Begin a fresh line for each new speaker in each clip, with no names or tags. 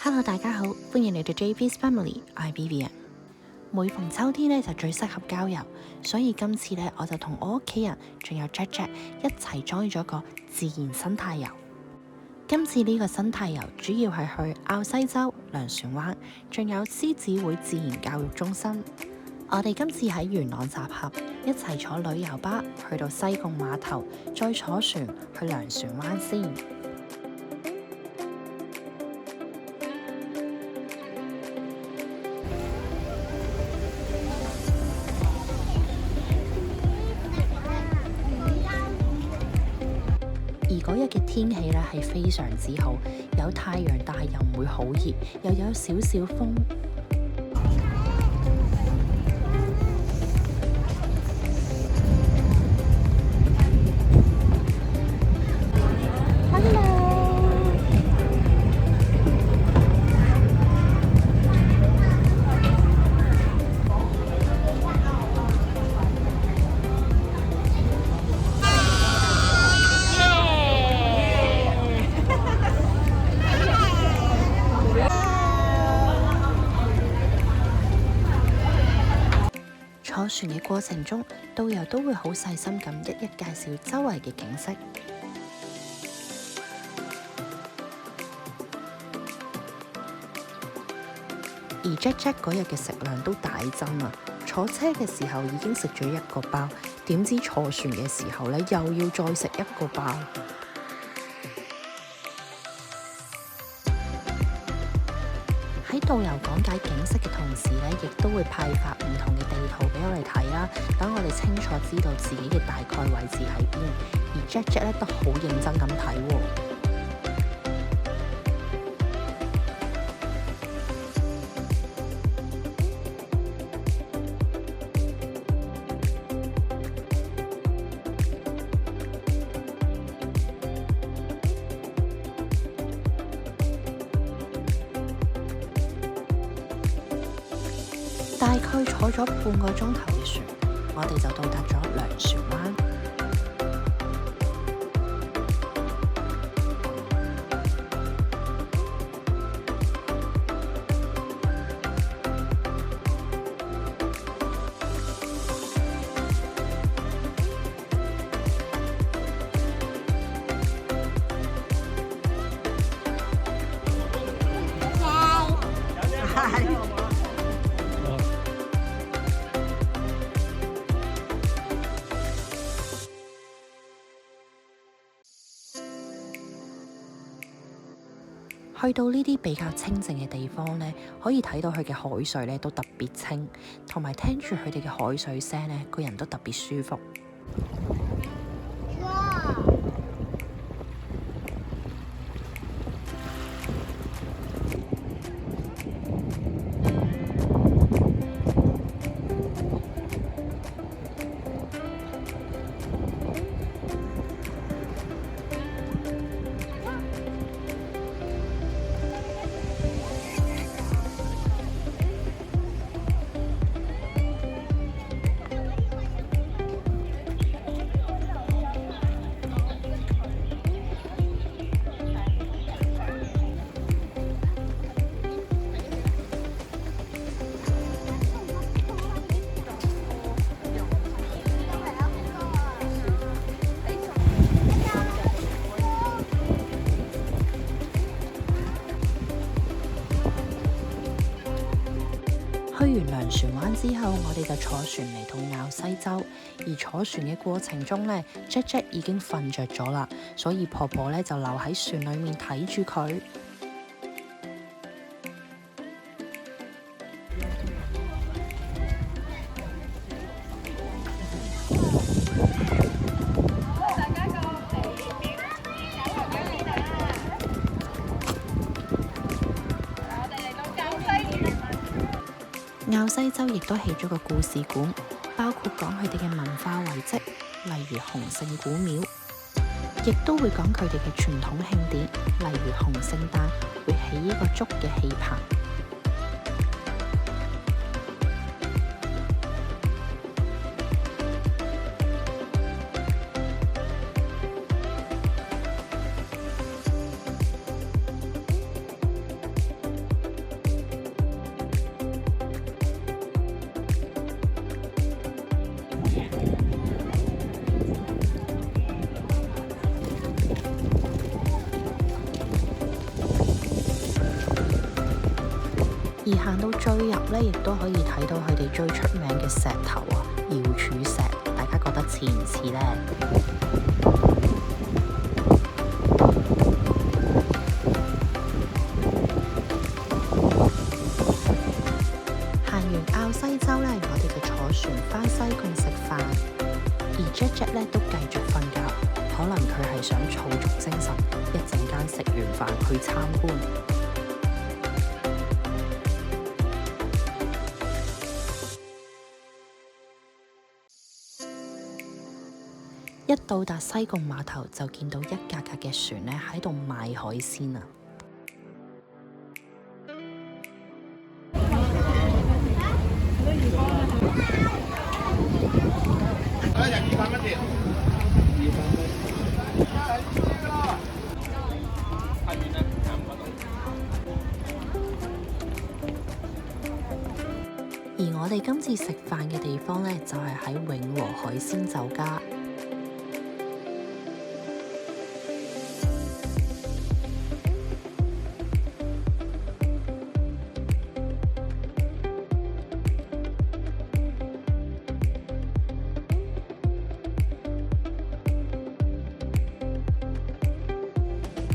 Hello，大家好，歡迎嚟到 JP's Family，我係 Vivian。每逢秋天呢，就最適合郊遊，所以今次呢，我就同我屋企人仲有 Jack 一齊 join 咗個自然生態遊。今次呢個生態遊主要係去滘西洲、糧船灣，仲有獅子會自然教育中心。我哋今次喺元朗集合，一齊坐旅遊巴去到西貢碼頭，再坐船去糧船灣先。而嗰日嘅天氣咧係非常之好，有太陽，但係又唔會好熱，又有少少風。坐船嘅過程中，導遊都會好細心咁一一介紹周圍嘅景色。而 Jack 嗰日嘅食量都大增啊！坐車嘅時候已經食咗一個包，點知坐船嘅時候呢，又要再食一個包。喺導遊講解景色嘅同時呢，亦都會派發唔同嘅地圖俾我哋睇啦，等我哋清楚知道自己嘅大概位置喺邊。而 Jack 咧都好認真咁睇喎。大概坐咗半個鐘頭嘅船，我哋就到達咗糧船灣。去到呢啲比較清靜嘅地方呢，可以睇到佢嘅海水呢都特別清，同埋聽住佢哋嘅海水聲呢，個人都特別舒服。去完糧船灣之後，我哋就坐船嚟到滘西洲。而坐船嘅過程中呢，Jack 已經瞓着咗啦，所以婆婆呢就留喺船裡面睇住佢。滘西洲亦都起咗個故事館，包括講佢哋嘅文化遺跡，例如洪聖古廟，亦都會講佢哋嘅傳統慶典，例如洪聖誕會起一個竹嘅氣棚。而行到最入呢，亦都可以睇到佢哋最出名嘅石頭啊，瑤柱石，大家覺得似唔似呢？行完滘西洲呢，我哋就坐船返西貢食飯，而 Jack 呢都繼續瞓覺，可能佢係想儲足精神，一陣間食完飯去參觀。一到達西貢碼頭，就見到一架架嘅船呢喺度賣海鮮啊！而我哋今次食飯嘅地方呢，就係喺永和海鮮酒家。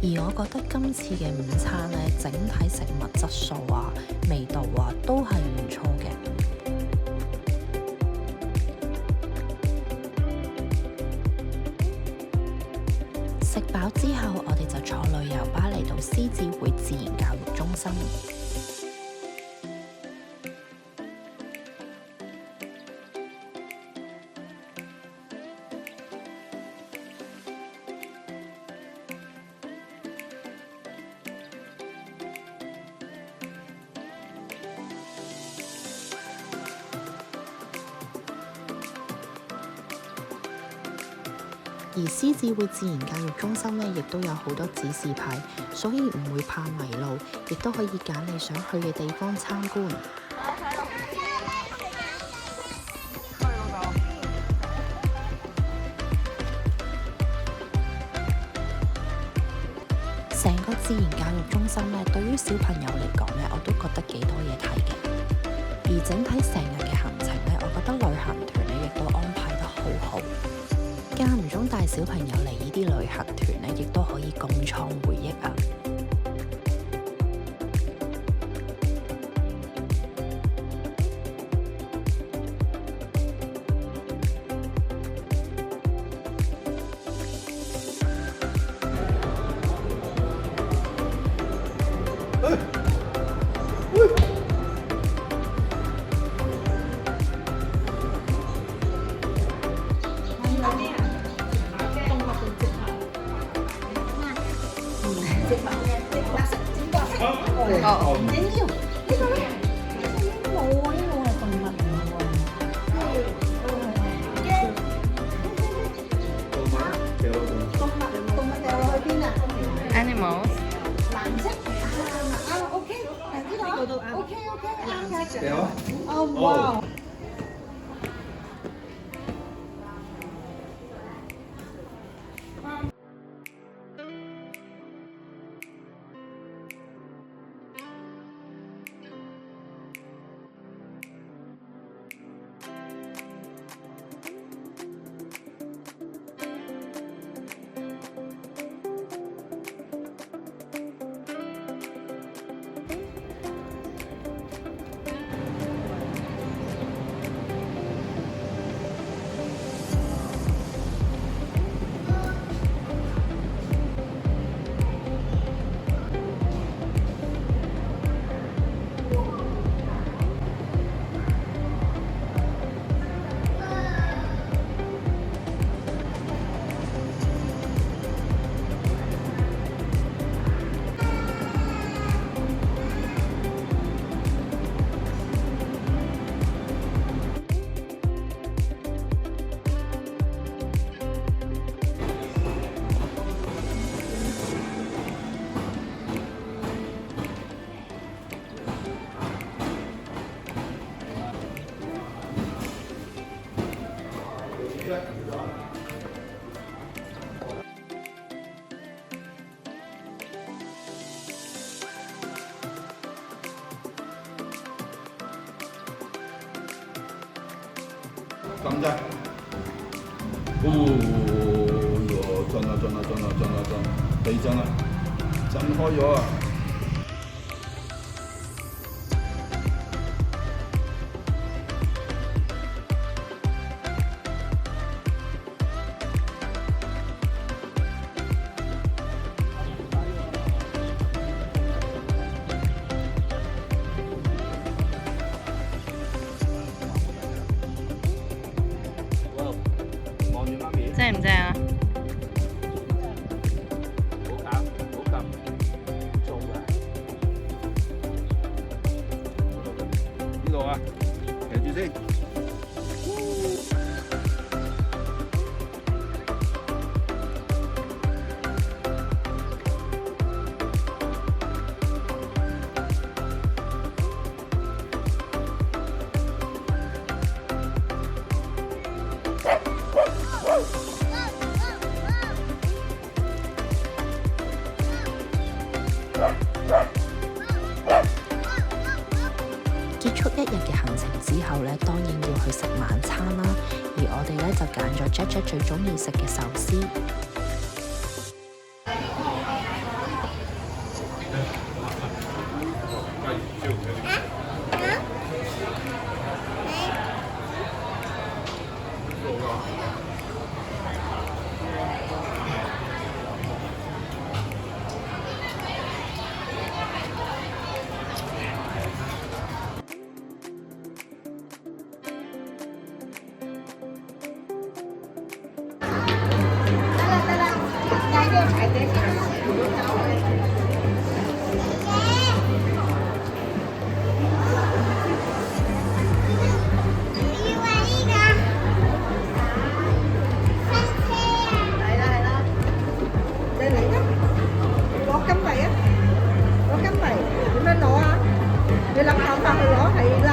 而我覺得今次嘅午餐呢，整體食物質素啊、味道啊都係唔錯嘅。食飽之後，我哋就坐旅遊巴嚟到獅子會自然教育中心。而獅子會自然教育中心呢，亦都有好多指示牌，所以唔會怕迷路，亦都可以揀你想去嘅地方參觀。成個自然教育中心呢，對於小朋友嚟講呢，我都覺得幾多嘢睇嘅。而整體成日嘅行程呢，我覺得旅行團呢亦都安排得好好。間唔中帶小朋友嚟呢啲旅行團呢，亦都可以共創回憶啊！
哦，唔緊要，呢個咧冇啊，呢個係動物嚟嘅喎。動物掉落去邊啊
Animals。
藍色啊，OK，呢個都啱。OK，啱嘅。掉啊！哦，哇！
咁啫。哦喲，震啦震啦震啦震啦震，地震啦，震開咗啊！望住媽咪，
正唔正啊？
好夾，好夾，做嘅。呢度啊，騎住先。
結束一日嘅行程之後呢，當然要去食晚餐啦。而我哋呢，就揀咗 Jack 最中意食嘅壽司。
攞金幣啊！攞金幣點樣攞啊？你諗辦法去攞係啦。